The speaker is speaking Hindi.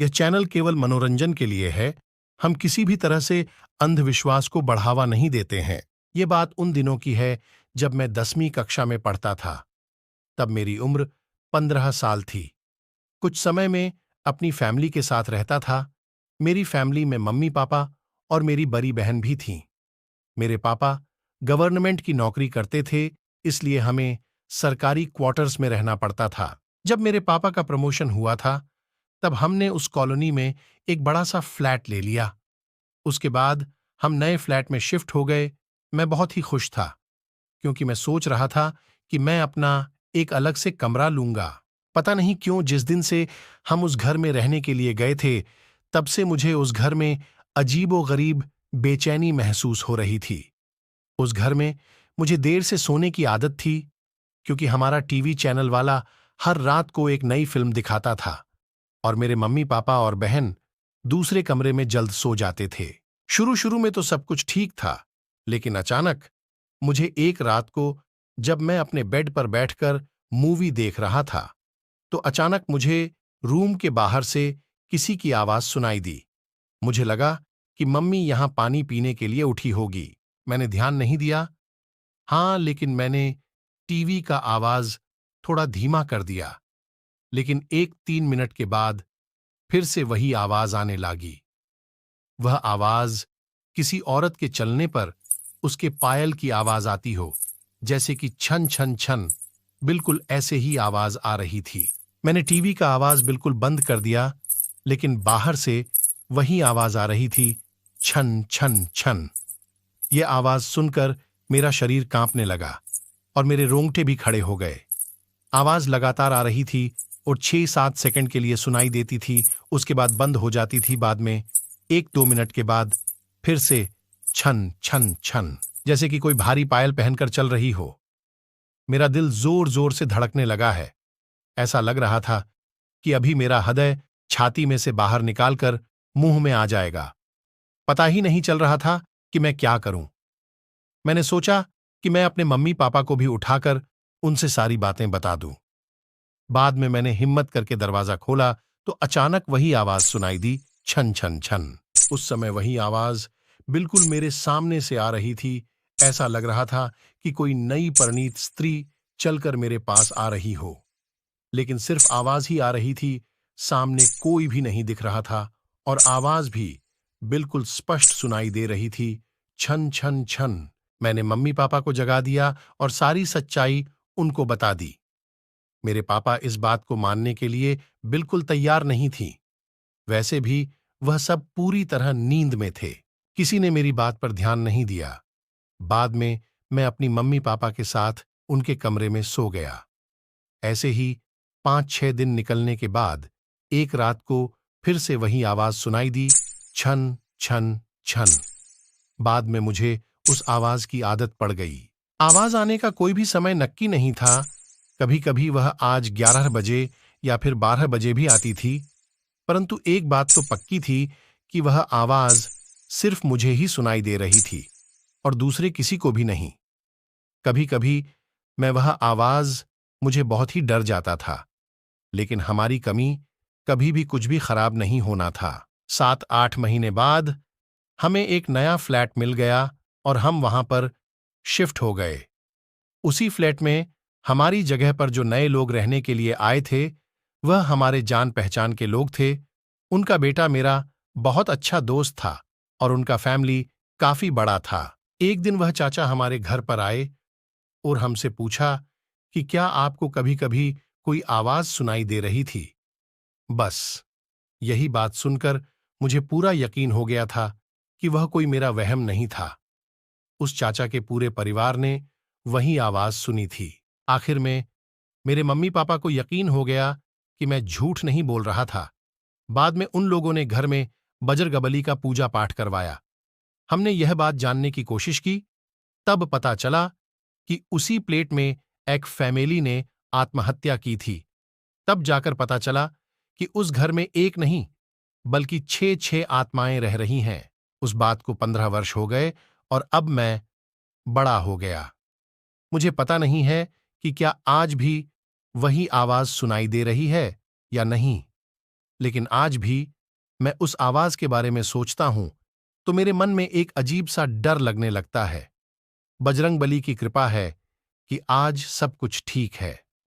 यह चैनल केवल मनोरंजन के लिए है। हम किसी भी तरह से अंधविश्वास को बढ़ावा नहीं देते हैं। ये बात उन दिनों की है जब मैं 10वीं कक्षा में पढ़ता था। तब मेरी उम्र 15 साल थी। कुछ समय में अपनी फैमिली के साथ रहता था। मेरी फैमिली में मम्मी पापा और मेरी बड़ी बहन भी थीं। मेरे पापा गवर्नमेंट की नौकरी करते थे, इसलिए हमें सरकारी क्वार्टर्स में रहना पड़ता था। जब मेरे पापा का प्रमोशन हुआ था, तब हमने उस कॉलोनी में एक बड़ा सा फ्लैट ले लिया। उसके बाद हम नए फ्लैट में शिफ्ट हो गए। मैं बहुत ही खुश था, क्योंकि मैं सोच रहा था कि मैं अपना एक अलग से कमरा लूंगा। पता नहीं क्यों जिस दिन से हम उस घर में रहने के लिए गए थे, तब से मुझे उस घर में अजीबो-गरीब बेचैनी महसूस हो रही थी। उस घर में मुझे देर से सोने की आदत थी, क्योंकि हमारा टीवी चैनल वाला हर रात को एक नई फिल्म दिखाता था और मेरे मम्मी पापा और बहन दूसरे कमरे में जल्द सो जाते थे। शुरू-शुरू में तो सब कुछ ठीक था, लेकिन अचानक मुझे एक रात को जब मैं अपने बेड पर बैठकर मूवी देख रहा था, तो अचानक मुझे रूम के बाहर से किसी की आवाज सुनाई दी। मुझे लगा कि मम्मी यहां पानी पीने के लिए उठी होगी। मैंने ध्यान नहीं दिया। हाँ, लेकिन मैंने टीवी का आवाज थोड़ा धीमा कर दिया। लेकिन 1-3 मिनट के बाद फिर से वही आवाज आने लगी। वह आवाज किसी औरत के चलने पर उसके पायल की आवाज आती हो, जैसे कि छन छन छन। बिल्कुल ऐसे ही आवाज आ रही थी। मैंने टीवी का आवाज बिल्कुल बंद कर दिया, लेकिन बाहर से वही आवाज आ रही थी, छन छन छन। ये आवाज सुनकर मेरा शरीर कांपने लगा और मेरे रोंगटे भी खड़े हो गए। आवाज लगातार आ रही थी और 6-7 सेकंड के लिए सुनाई देती थी, उसके बाद बंद हो जाती थी। बाद में 1-2 मिनट के बाद फिर से छन छन छन, जैसे कि कोई भारी पायल पहनकर चल रही हो। मेरा दिल जोर जोर से धड़कने लगा है। ऐसा लग रहा था कि अभी मेरा हृदय छाती में से बाहर निकालकर मुंह में आ जाएगा। पता ही नहीं चल रहा था कि मैं क्या करूं। मैंने सोचा कि मैं अपने मम्मी पापा को भी उठाकर उनसे सारी बातें बता दूं। बाद में मैंने हिम्मत करके दरवाजा खोला तो अचानक वही आवाज सुनाई दी, छन छन छन। उस समय वही आवाज बिल्कुल मेरे सामने से आ रही थी। ऐसा लग रहा था कि कोई नई परिणीत स्त्री चलकर मेरे पास आ रही हो, लेकिन सिर्फ आवाज ही आ रही थी। सामने कोई भी नहीं दिख रहा था और आवाज भी बिल्कुल स्पष्ट सुनाई दे रही थी, छन छन छन। मैंने मम्मी पापा को जगा दिया और सारी सच्चाई उनको बता दी। मेरे पापा इस बात को मानने के लिए बिल्कुल तैयार नहीं थी। वैसे भी वह सब पूरी तरह नींद में थे। किसी ने मेरी बात पर ध्यान नहीं दिया। बाद में मैं अपनी मम्मी पापा के साथ उनके कमरे में सो गया। ऐसे ही 5-6 दिन निकलने के बाद एक रात को फिर से वही आवाज सुनाई दी, छन छन छन। बाद में मुझे उस आवाज की आदत पड़ गई। आवाज आने का कोई भी समय नक्की नहीं था। कभी कभी वह आज 11 बजे या फिर 12 बजे भी आती थी, परंतु एक बात तो पक्की थी कि वह आवाज सिर्फ मुझे ही सुनाई दे रही थी और दूसरे किसी को भी नहीं। कभी कभी मैं वह आवाज मुझे बहुत ही डर जाता था, लेकिन हमारी कमी कभी भी कुछ भी खराब नहीं होना था। 7-8 महीने बाद हमें एक नया फ्लैट मिल गया और हम वहां पर शिफ्ट हो गए। उसी फ्लैट में हमारी जगह पर जो नए लोग रहने के लिए आए थे, वह हमारे जान पहचान के लोग थे। उनका बेटा मेरा बहुत अच्छा दोस्त था और उनका फैमिली काफी बड़ा था। एक दिन वह चाचा हमारे घर पर आए और हमसे पूछा कि क्या आपको कभी-कभी कोई आवाज सुनाई दे रही थी। बस यही बात सुनकर मुझे पूरा यकीन हो गया था कि वह कोई मेरा वहम नहीं था। उस चाचा के पूरे परिवार ने वही आवाज सुनी थी। आखिर में मेरे मम्मी पापा को यकीन हो गया कि मैं झूठ नहीं बोल रहा था। बाद में उन लोगों ने घर में बजरगबली का पूजा पाठ करवाया। हमने यह बात जानने की कोशिश की, तब पता चला कि उसी प्लेट में एक फैमिली ने आत्महत्या की थी। तब जाकर पता चला कि उस घर में एक नहीं बल्कि 6-6 आत्माएं रह रही हैं। उस बात को 15 वर्ष हो गए और अब मैं बड़ा हो गया। मुझे पता नहीं है कि क्या आज भी वही आवाज सुनाई दे रही है या नहीं। लेकिन आज भी मैं उस आवाज के बारे में सोचता हूं तो मेरे मन में एक अजीब सा डर लगने लगता है। बजरंगबली की कृपा है कि आज सब कुछ ठीक है।